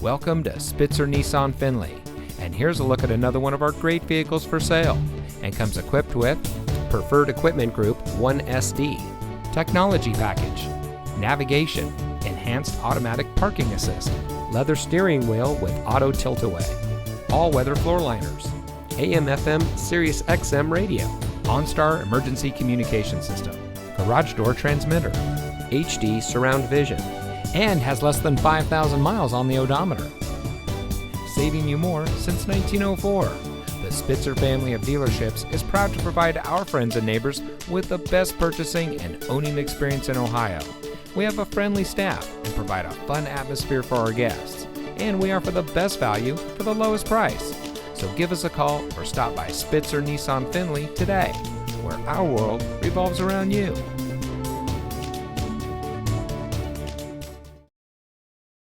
Welcome to Spitzer Nissan Findlay, and here's a look at another one of our great vehicles for sale, and comes equipped with Preferred Equipment Group 1SD, Technology Package, Navigation, Enhanced Automatic Parking Assist, Leather Steering Wheel with Auto Tilt-Away, All-Weather Floor Liners, AM/FM Sirius XM Radio, OnStar Emergency Communication System, Garage Door Transmitter, HD Surround Vision, and has less than 5,000 miles on the odometer. Saving you more since 1904. The Spitzer family of dealerships is proud to provide our friends and neighbors with the best purchasing and owning experience in Ohio. We have a friendly staff and provide a fun atmosphere for our guests. And we offer the best value for the lowest price. So give us a call or stop by Spitzer Nissan Findlay today, where our world revolves around you.